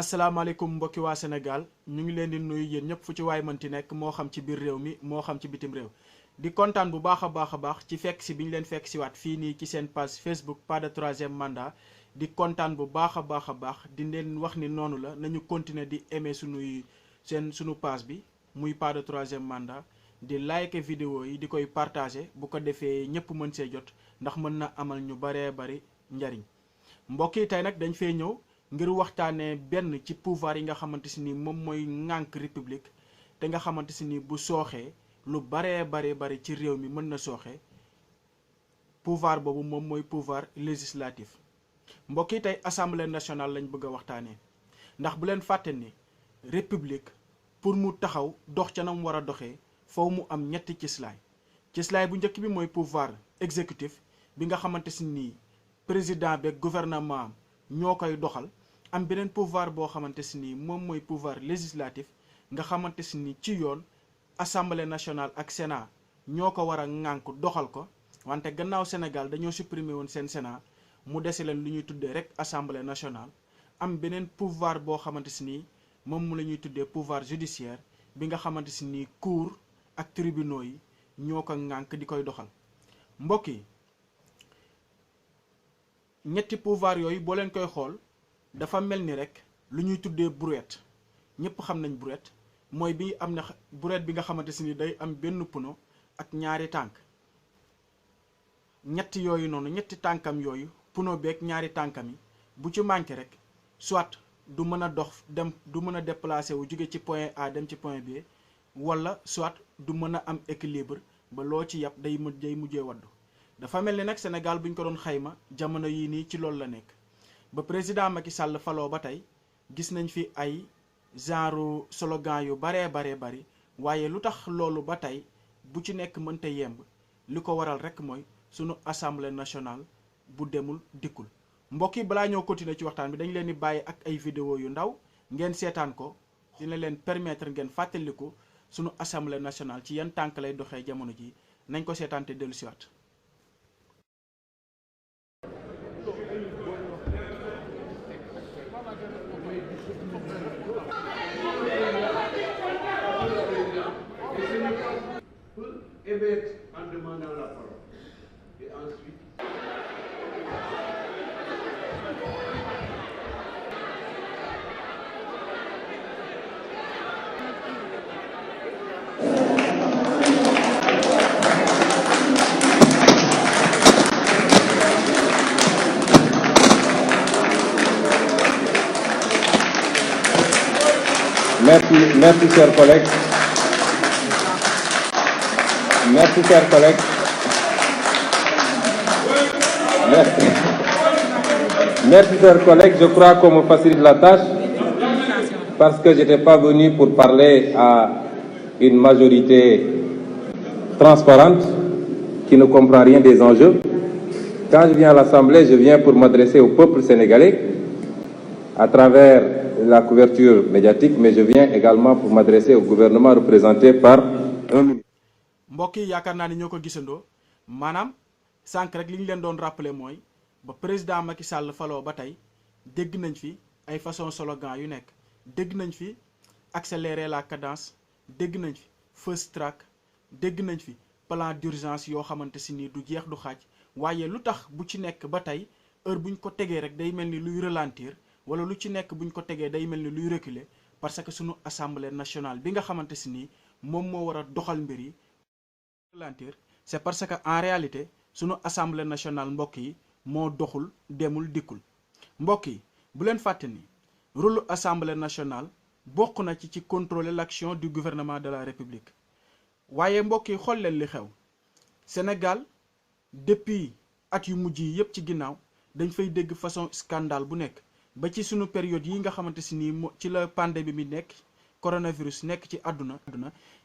asalaamaaleykum mbokki waa Sénégal ñu ngi leen di nuyu yéen ñëpp fu ci waay mënti nekk moo xam ci biir réew mi moo xam ci bitim réew di kontaan bu baax a baax ci fekk si bi ñu leen fekk si waat fii nii ci seen page Facebook pas de troisième mandat di kontaan bu baax a baax di leen wax ni noonu la nañu continuer di aimer sunu page bi muy pas de troisième mandat di like vidéo yi di koy partager bu ko defee ñëpp mën see jot ndax mën na amal ñu baree bari njariñ mbokk yi tey nag dañ fee ñëw ngir waxtaanee benn ci pouvoir yi nga xamante si ni moom mooy ŋànk république te nga xamante si ni bu sooxee lu bari ci réew mi mën na sooxe pouvoir boobu moom mooy pouvoir législatif mbokk yi tey assemblée nationale lañ bëgg a waxtaanee ndax bu leen fàtte ni république pour mu taxaw dox ca nam war a doxee foofu mu am ñetti cislaay bu njëkk bi mooy pouvoir exécutif bi nga xamante si ni président beeg gouvernement ñoo koy doxal am beneen pouvoir boo xamante si ni moom mooy pouvoir législatif nga xamante si ni ci yoon assemblée nationale ak sénat ñoo ko war a ŋànk doxal ko wante gannaaw Sénégal dañoo supprimer woon seen sénat mu dese leen lu ñuy tuddee rek assemblée nationale am beneen pouvoir boo xamante si ni moom mu la ñuy tuddee pouvoir judiciaire bi nga xamante si ni cour ak tribunaux yi ñoo ko ŋànk di koy doxal mbokk yi ñetti pouvoir yooyu boo leen koy xool dafa mel ni rek lu ñuy tuddee brouette ñëpp xam nañ brouette mooy bi am na brouette bi nga xamante si ni day am benn puno ak ñaari tànk ñetti yooyu noonu ñetti tànkam yooyu puno beeg ñaari tànkam yi bu ci manqué rek soit du mën a dox dem du mën a déplacé wu jóge ci point A dem ci point B wala soit du mën a am équilibre ba loo ci yàpp day mujjee waddu dafa mel ni nag Sénégal bu ñu ko doon xayma jamono yii nii ci loolu la nekk ba président Macky Sall faloo ba tey gis nañ fi ay genre slogan yu baree bari waaye lu tax loolu ba tey bu ci nekk mënta yemb li ko waral rek mooy sunu assemblée nationale bu demul dikkul mbokk yi balaa ñoo continuer ci waxtaan bi dañ leen di bàyyi ak ay vidéo yu ndaw ngeen seetaan ko dina leen permettre ngeen fàttaliku sunu assemblée nationale ci yan tànk lay doxee jamono ji nañ ko seetaan te dellu siwaat émettre en demandant la parole. Et ensuite, Merci, chers collègues. Merci, chers collègues. Merci, chers collègues. Je crois qu'on me facilite la tâche parce que je n'étais pas venu pour parler à une majorité transparente qui ne comprend rien des enjeux. Quand je viens à l'Assemblée, je viens pour m'adresser au peuple sénégalais à travers la couverture médiatique, mais je viens également pour m'adresser au gouvernement représenté par un ministre. mbokk yi yaakaar naa ni ñoo ko gisandoo maanaam sànq rek li ñu leen doon rappeler mooy ba président Macky Sall faloo ba tey dégg nañ fi ay façon slogan yu nekk dégg nañ fi accélérer la cadence dégg nañ fi fast track dégg nañ fi plan d'urgence yoo xamante si ni du jeex du xaaj waaye lu tax bu ci nekk ba tey heure buñ ko tegee rek day mel ni luy ralentir wala lu ci nekk buñ ko tegee day mel ni luy reculer parce que sunu assemblée nationale bi nga xamante si ni moom moo war a doxal mbir yi c'est parce que en réalité sunu assemblée nationale mbokk yi moo doxul demul dikkul mbokk yi bu leen fàtte ni rôle assemblée nationale bokk na ci contrôler l'action du gouvernement de la république waaye mbokk yi xool leen li xew Sénégal depuis at yu mujj yi yépp ci ginnaaw dañ fay dégg façon scandale bu nekk ba ci sunu période yi nga xamante si nii ci la pandémie bi nekk coronavirus nekk ci àdduna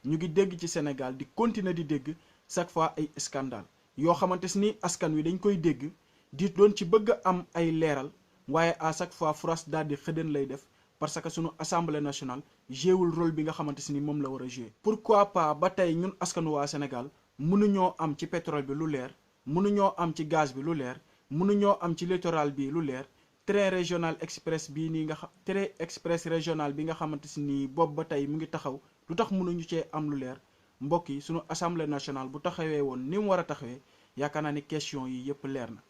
ñu ngi dégg ci Sénégal di continuer di dégg chaque fois ay scandale yoo xamante ni askan wi dañ koy dégg di doon ci bëgg a am ay leeral waaye à chaque fois France daal di xëdën lay def parce que sunu assemblée nationale jouewul rôle bi nga xamante ni moom la war a jouer. pourquoi pas ba tey ñun askanu waa Sénégal mënuñoo am ci pétrole bi lu leer mënuñoo am ci gaz bi lu leer mënuñoo am ci littoral bi lu leer train régional express bii nii nga xam train express régional bi nga xamante si nii boobu ba tey mu ngi taxaw lu tax mënuñu cee am lu leer mbokk yi sunu assemblée nationale bu taxawee woon ni mu war a taxawee yaakaar naa ni question yi yëpp leer na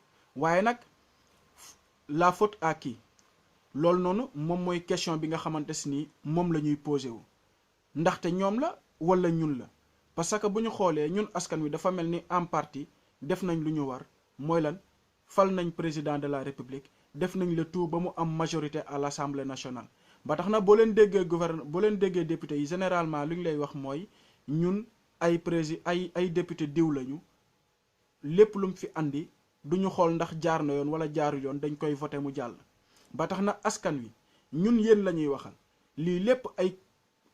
waaye nag la faute à qui loolu noonu moom mooy question bi nga xamante si nii moom la ñuy posé wu ndaxte ñoom la wala ñun la parce que bu ñu xoolee ñun askan wi dafa mel ni en partie def nañ lu ñu war mooy lan fal nañ président de la république def nañ le tout ba mu am majorité à l'assemblée nationale ba tax na boo leen déggee boo leen déggee député yi généralement lu ñu lay wax mooy ñun ay député diw lañu lépp lu mu fi andi duñu xool ndax jaar na yoon wala jaarul yoon dañ koy voté mu jàll ba tax na askan wi ñun yéen la ñuy waxal lii lépp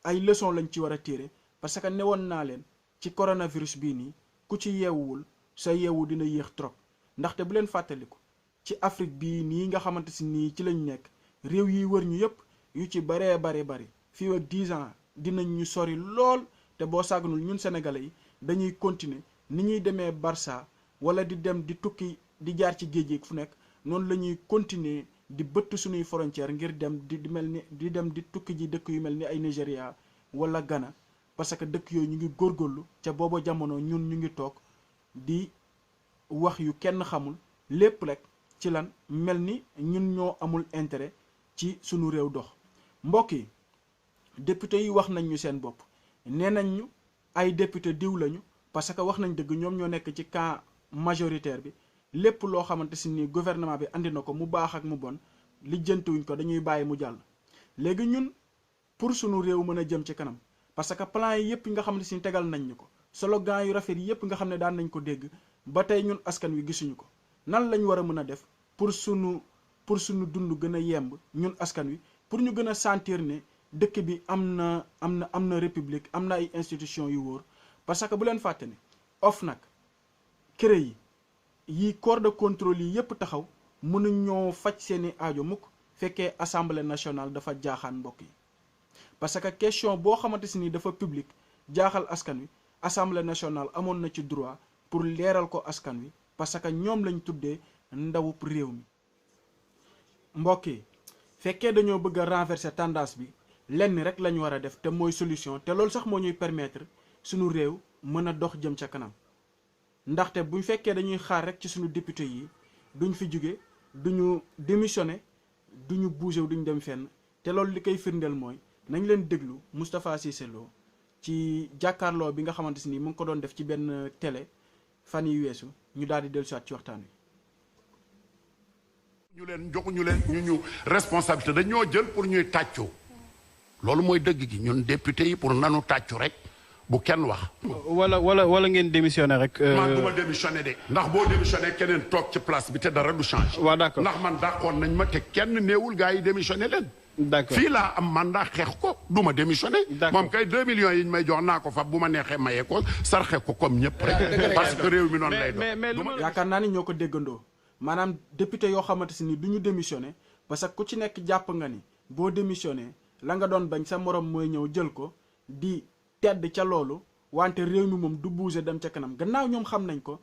ay leçon lañ ci war a tirer parce que newoon naa leen ci coronavirus bii nii ku ci yeewuwul sa yeewu dina yéex trop ndaxte bu leen fàttaliku ci Afrique bii nii nga xamante si nii ci lañ nekk réew yi wër ñu yëpp yu ci bari fii ak 10 ans dinañ ñu sori lool te boo sàgganul ñun sénégalais yi dañuy continuer ni ñuy demee Barça wala di dem di tukki di jaar ci géej gi fu nekk noonu la ñuy continuer di bëtt suñuy frontière ngir dem di dem di tukki ji dëkk yu mel ni ay Nigéria wala Ghana parce que dëkk yooyu ñu ngi góorgóorlu ca booba jamono ñun ñu ngi toog di wax yu kenn xamul lépp rek ci lan mel ni ñun ñoo amul intérêt ci sunu réew dox mbokk yi député yi wax nañ ñu seen bopp nee nañ ñu ay député diw lañu parce que wax nañ dëgg ñoom ñoo nekk ci camp majoritaire bi lépp loo xamante si ni gouvernement bi andi na ko mu baax ak mu bon lijjantiwuñ ko dañuy bàyyi mu jàll léegi ñun pour sunu réew mën a jëm ci kanam parce que plan yi yëpp nga xam ne si tegal nañ ñu ko slogan yu rafet yi yëpp nga xam ne daan nañ ko dégg ba tey ñun askan wi gisuñu ko nan lañ war a mën a def pour sunu dund gën a yemb ñun askan wi pour ñu gën a sentir ne dëkk bi am na république am na ay institutions yu wóor parce que bu leen fàtte ne OFNAC CREI yi corps de contrôle yi yëpp taxaw mënuñoo faj seeni aajo mukk fekkee assemblée nationale dafa jaaxaan mbokk yi parce que question boo xamante si ni dafa public jaaxal askan wi assemblée nationale amoon na ci droit pour leeral ko askan wi parce que ñoom lañ tuddee ndawub réew mi mbokk yi fekkee dañoo bëgg a renverser tendance bi lenn rek lañu war a def te mooy solution te loolu sax moo ñuy permettre suñu réew mën a dox jëm ca kanam ndaxte buñ fekkee dañuy xaar rek ci suñu député yi duñ fi jóge duñu démissionné duñu bougé duñ dem fenn te loolu li koy firndeel mooy nañ leen déglu Moustapha Cissé Lo ci jàkkaarloo bi nga xamante si ni mu ngi ko doon def ci benn télé fan yi weesu ñu daal di dellusiwaat ci waxtaan wi. joxuñu leen ñu responsabilité dañoo jël pour ñuy tàccu loolu mooy dëgg gi ñun député yi pour nanu tàccu rek bu kenn wax. wala ngeen démissionné rek. man du ma démissionné de ndax boo démissionné keneen toog ci place bi te dara du changé. waaw d'accord ndax man dàqoon nañ ma te kenn néewul gars yi démissionné leen. d'accord fii laa am mandat xeex ko du ma démissionné. moom kay 2 millions yi ñu may jox naa ko fa bu ma neexee mayee ko sarxe ko comme ñëpp rek. parce que réew mi noonu lay doon. yaakaar naa ni ñoo ko déggandoo maanaam député yoo xamante si ni du ñu démissionné parce que ku ci nekk jàpp nga ni boo démissionné la nga doon bañ sa morom mooy ñëw jël ko di tedd ca loolu wante réew mi moom du bouger dem ca kanam gannaaw ñoom xam nañ ko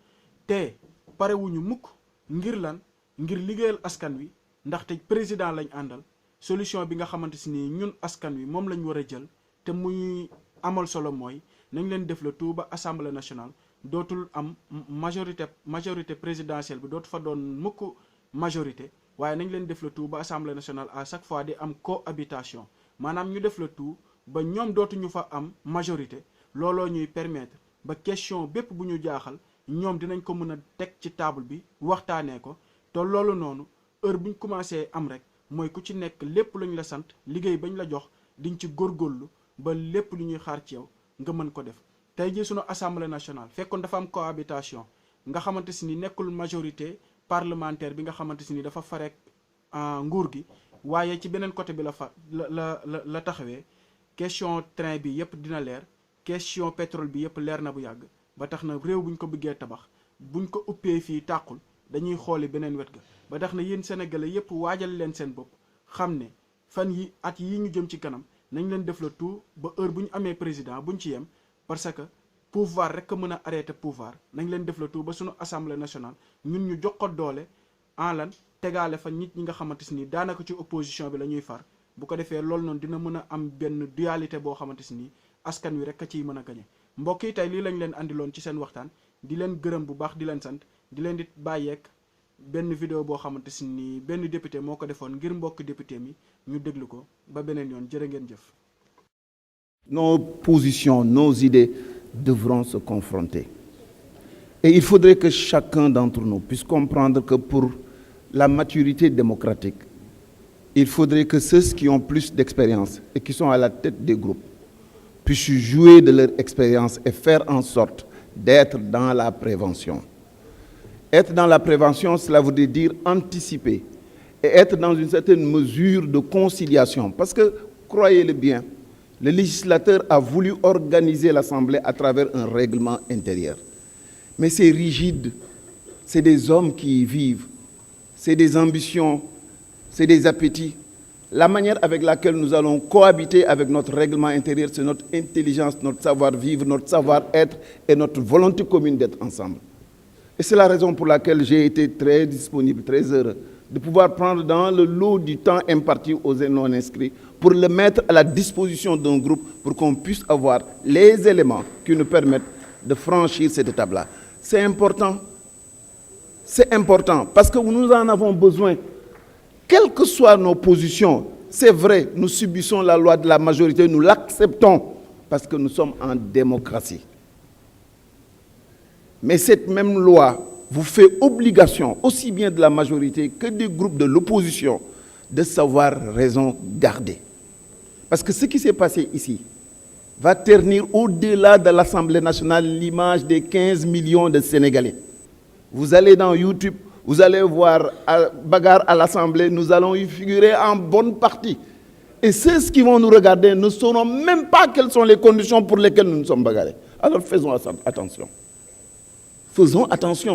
te parewuñu mukk ngir lan ngir liggéeyal askan wi ndaxte président lañ àndal solution bi nga xamante si ni ñun askan wi moom lañ war a jël te muy amal solo mooy nañ leen def le tout ba assemblée nationale dootul am majorité présidentielle bi dootu fa doon mukk majorité waaye nañ leen def le tout ba assemblée nationale à chaque fois di am cohabitation maanaam ñu def le tout ba ñoom dootuñu fa am majorité looloo ñuy permettre ba question bépp bu ñu jaaxal ñoom dinañ ko mën a teg ci table bi waxtaanee ko te loolu noonu heure bu ñu commencé am rek mooy ku ci nekk lépp lu ñu la sant liggéey bañ la jox diñ ci góorgóorlu ba lépp lu ñuy xaar ci yow nga mën ko def tey jii sunu assemblée nationale fekkoon dafa am cohabitation nga xamante si ni nekkul majorité parlementaire bi nga xamante si ni dafa farek nguur gi waaye ci beneen côté bi la taxawee question train bi yëpp dina leer question pétrole bi yëpp leer na bu yàgg ba tax na réew buñ ko bëggee tabax buñ ko uppee fii tàqul dañuy xooli beneen wet ga ba tax na yéen sénégalais yëpp waajal leen seen bopp xam ne fan yi at yi ñu jëm ci kanam nañ leen def le tout ba heure bu ñu amee président buñ ci yem parce que pouvoir rek a mën a arrêter pouvoir nañ leen def le tout ba suñu assemblée nationale ñun ñu jox ko doole en lan tegaale fa nit ñi nga xamante ni daanaka ci opposition bi la ñuy far bu ko defee loolu noonu dina mën a am benn dualité boo xamante ni askan wi rek a ciy mën a gañe mbokk yi tey lii lañ leen andiloon ci seen waxtaan di leen gërëm bu baax di leen sant di leen di bàyyeek benn vidéo boo xamante ni benn député moo ko defoon ngir mbokk député mi ñu déglu ko ba beneen yoon jërë ngeen jëf. Nos positions, nos idées devront se confronter. Et il faudrait que chacun d'entre nous puisse comprendre que pour la maturité démocratique, il faudrait que ceux qui ont plus d'expérience et qui sont à la tête des groupes puissent jouer de leur expérience et faire en sorte d'être dans la prévention. Être dans la prévention, cela voudrait dire anticiper et être dans une certaine mesure de conciliation. Parce que, croyez-le bien, le législateur a voulu organiser l'Assemblée à travers un règlement intérieur. Mais c'est rigide, c'est des hommes qui y vivent, c'est des ambitions, c'est des appétits. La manière avec laquelle nous allons cohabiter avec notre règlement intérieur, c'est notre intelligence, notre savoir-vivre, notre savoir-être et notre volonté commune d'être ensemble. Et c'est la raison pour laquelle j'ai été très disponible, très heureux de pouvoir prendre dans le lot du temps imparti aux non-inscrits pour le mettre à la disposition d'un groupe pour qu'on puisse avoir les éléments qui nous permettent de franchir cette étape-là. C'est important parce que nous en avons besoin. Quelles que soient nos positions, c'est vrai, nous subissons la loi de la majorité, nous l'acceptons parce que nous sommes en démocratie. Mais cette même loi vous fait obligation, aussi bien de la majorité que des groupes de l'opposition, de savoir raison garder. Parce que ce qui s'est passé ici va ternir au-delà de l'Assemblée nationale l'image des 15 millions de Sénégalais. Vous allez dans YouTube, vous allez voir bagarre à l'Assemblée, nous allons y figurer en bonne partie. Et ceux qui vont nous regarder ne sauront même pas quelles sont les conditions pour lesquelles nous nous sommes bagarrés. Alors faisons attention. Faisons attention.